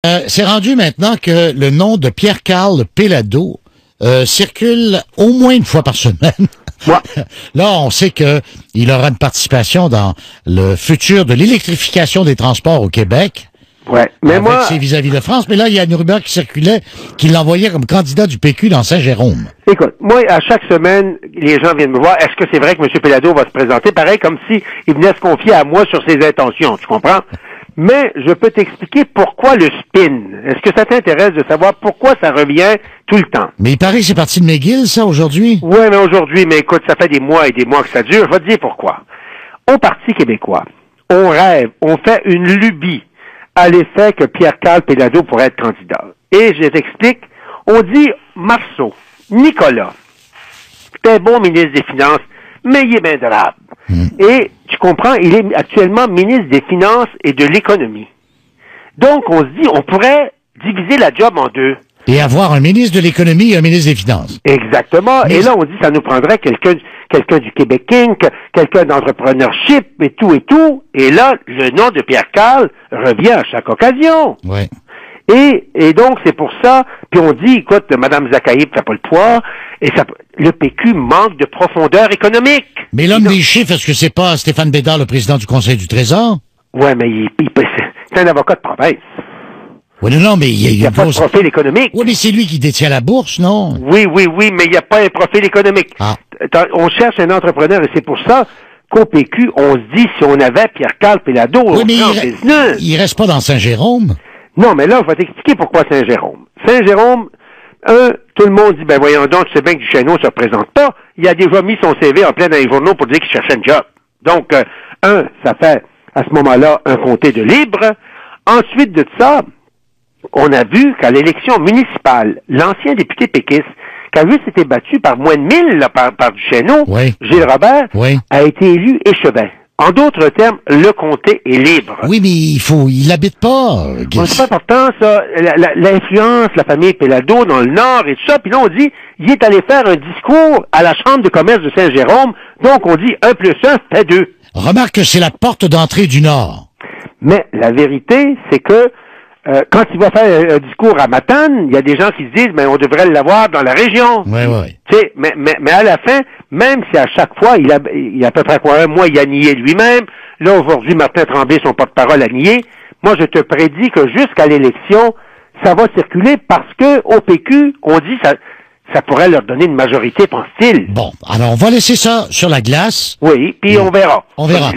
C'est rendu maintenant que le nom de Pierre-Carl Péladeau circule au moins une fois par semaine. Ouais. Là, on sait que il aura une participation dans le futur de l'électrification des transports au Québec. Ouais. Mais avec moi, ses vis-à-vis de France. Mais là, il y a une rumeur qui circulait qui l'envoyait comme candidat du PQ dans Saint-Jérôme. écoute, moi, à chaque semaine, les gens viennent me voir. Est-ce que c'est vrai que M. Péladeau va se présenter? Pareil, comme si il venait se confier à moi sur ses intentions. Tu comprends? Mais je peux t'expliquer pourquoi le spin. Est-ce que ça t'intéresse de savoir pourquoi ça revient tout le temps? Mais il paraît que c'est parti de McGill, ça, aujourd'hui? Oui, mais aujourd'hui, mais écoute, ça fait des mois et des mois que ça dure. Je vais te dire pourquoi. Au Parti québécois, on rêve, on fait une lubie à l'effet que Pierre-Carl Péladeau pourrait être candidat. Et je t'explique, on dit Marceau, Nicolas, c'est un bon ministre des Finances, mais il est bien drabe. Et tu comprends, il est actuellement ministre des Finances et de l'Économie. Donc, on se dit, on pourrait diviser la job en deux. Et avoir un ministre de l'Économie et un ministre des Finances. Exactement. Mais et là, on dit, ça nous prendrait quelqu'un du Québec Inc., quelqu'un d'entrepreneurship et tout et tout. Et là, le nom de Pierre-Carl revient à chaque occasion. Ouais. Et donc, c'est pour ça, puis on dit, écoute, Mme Zakaïb fait pas le poids, et ça, le PQ manque de profondeur économique. Mais l'homme des chiffres, est-ce que c'est pas Stéphane Bédard, le président du Conseil du Trésor? Ouais, mais c'est un avocat de province. Oui, non, mais il Il n'y y a a une pas de grosse... profil économique. Oui, mais c'est lui qui détient la bourse, non? Oui, mais il n'y a pas un profil économique. Ah. On cherche un entrepreneur, et c'est pour ça qu'au PQ, on se dit, si on avait Pierre-Carl Péladeau, Oui, on mais serait en business. il reste pas dans Saint-Jérôme. Non, mais là, je vais t'expliquer pourquoi Saint-Jérôme. Saint-Jérôme, tout le monde dit, ben voyons donc, tu sais bien que Duchesneau ne se représente pas. Il a déjà mis son CV en plein dans les journaux pour dire qu'il cherchait un job. Donc, ça fait, à ce moment-là, un comté de libre. Ensuite de ça, on a vu qu'à l'élection municipale, l'ancien député péquiste, qui a juste été battu par moins de 1000 là, par Duchesneau, Oui. Gilles Robert, Oui. a été élu échevin. En d'autres termes, le comté est libre. Oui, mais il l'habite pas. Bon, c'est pas important, ça. L'influence, la famille Péladeau dans le Nord et tout ça. Puis là, on dit, il est allé faire un discours à la Chambre de commerce de Saint-Jérôme. Donc, on dit 1 + 1 fait 2. Remarque que c'est la porte d'entrée du Nord. Mais la vérité, c'est que quand il va faire un discours à Matane, il y a des gens qui se disent, mais on devrait l'avoir dans la région. Oui, oui. Tu sais, mais à la fin, même si à chaque fois, il y a à peu près un mois, il a nié lui-même. Là, aujourd'hui, Martin Tremblay, son porte-parole, a nié. Moi, je te prédis que jusqu'à l'élection, ça va circuler parce que au PQ, on dit ça pourrait leur donner une majorité, pense-t-il. Bon, alors on va laisser ça sur la glace. Oui, puis on verra. On verra.